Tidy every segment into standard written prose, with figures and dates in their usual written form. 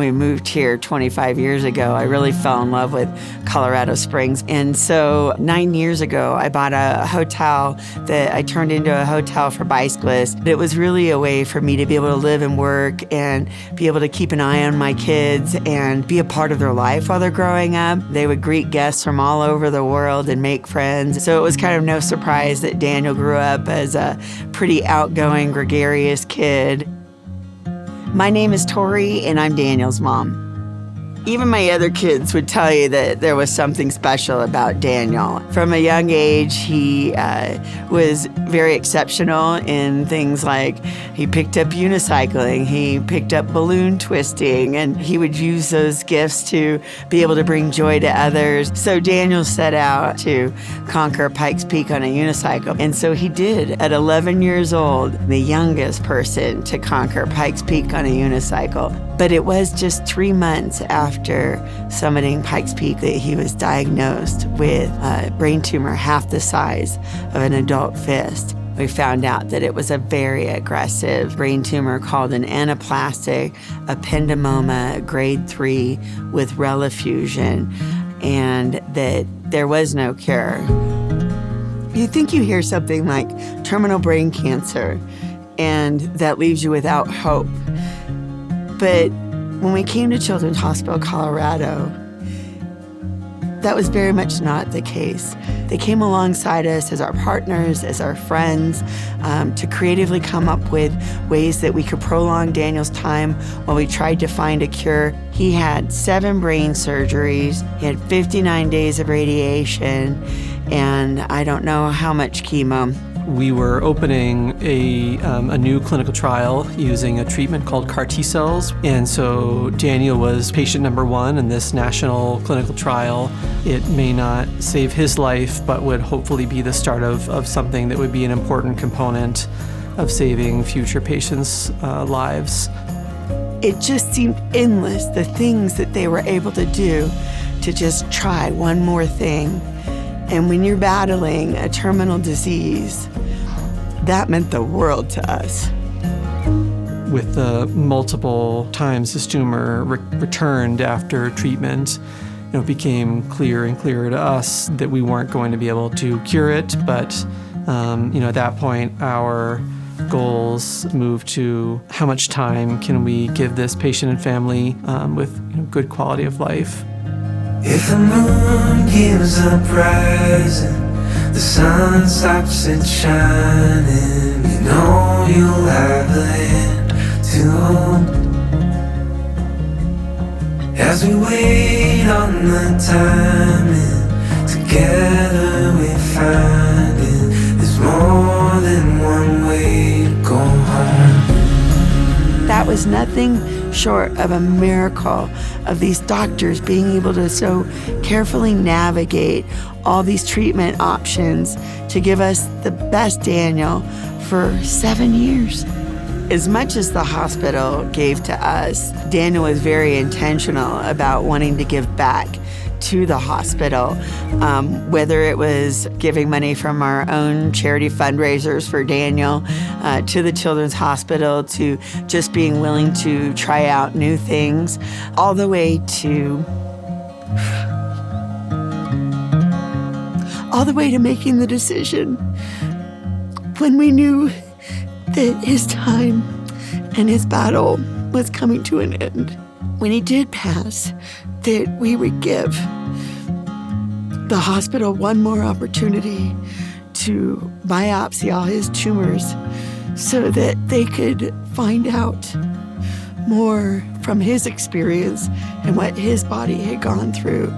when we moved here 25 years ago, I really fell in love with Colorado Springs. And so 9 years ago, I bought a hotel that I turned into a hotel for bicyclists. It was really a way for me to be able to live and work and be able to keep an eye on my kids and be a part of their life while they're growing up. They would greet guests from all over the world and make friends. So it was kind of no surprise that Daniel grew up as a pretty outgoing, gregarious kid. My name is Torie, and I'm Daniel's mom. Even my other kids would tell you that there was something special about Daniel. From a young age, he was very exceptional in things like he picked up unicycling, he picked up balloon twisting, and he would use those gifts to be able to bring joy to others. So Daniel set out to conquer Pikes Peak on a unicycle, and so he did. At 11 years old, the youngest person to conquer Pikes Peak on a unicycle. But it was just 3 months after summiting Pikes Peak that he was diagnosed with a brain tumor half the size of an adult fist. We found out that it was a very aggressive brain tumor called an anaplastic ependymoma grade 3 with relofusion, and that there was no cure. You think you hear something like terminal brain cancer, and that leaves you without hope. But when we came to Children's Hospital Colorado, that was very much not the case. They came alongside us as our partners, as our friends, to creatively come up with ways that we could prolong Daniel's time while we tried to find a cure. He had 7 brain surgeries, he had 59 days of radiation, and I don't know how much chemo. We were opening a new clinical trial using a treatment called CAR T cells. And so Daniel was patient number 1 in this national clinical trial. It may not save his life, but would hopefully be the start of something that would be an important component of saving future patients' lives. It just seemed endless, the things that they were able to do to just try one more thing. And when you're battling a terminal disease, that meant the world to us. With multiple times this tumor returned after treatment, it became clearer and clearer to us that we weren't going to be able to cure it. But at that point, our goals moved to how much time can we give this patient and family with good quality of life. If the moon gives up rising, the sun stops it shining, you know you'll have a hand to hold. As we wait on the timing, together we find it. There's more than one way to go home. That was nothing short of a miracle of these doctors being able to so carefully navigate all these treatment options to give us the best Daniel for 7 years. As much as the hospital gave to us, Daniel was very intentional about wanting to give back to the hospital, whether it was giving money from our own charity fundraisers for Daniel to the Children's Hospital, to just being willing to try out new things, all the way to making the decision when we knew that his time and his battle was coming to an end. When he did pass, that we would give the hospital one more opportunity to biopsy all his tumors so that they could find out more from his experience and what his body had gone through.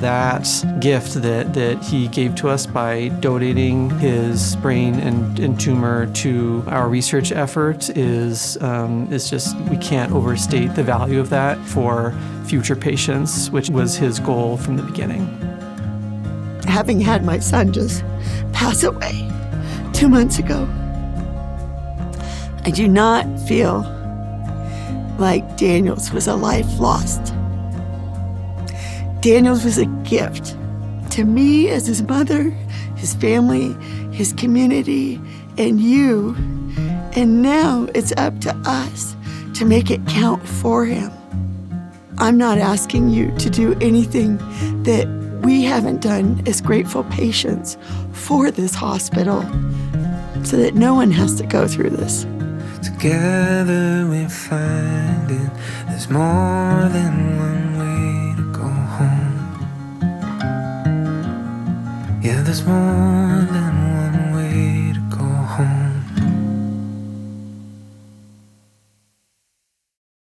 That gift that he gave to us by donating his brain and tumor to our research effort is just, we can't overstate the value of that for future patients, which was his goal from the beginning. Having had my son just pass away 2 months ago, I do not feel like Daniel's was a life lost. Daniel's was a gift to me as his mother, his family, his community, and you. And now it's up to us to make it count for him. I'm not asking you to do anything that we haven't done as grateful patients for this hospital so that no one has to go through this. Together we're finding there's more than one way to go home. Yeah, there's more than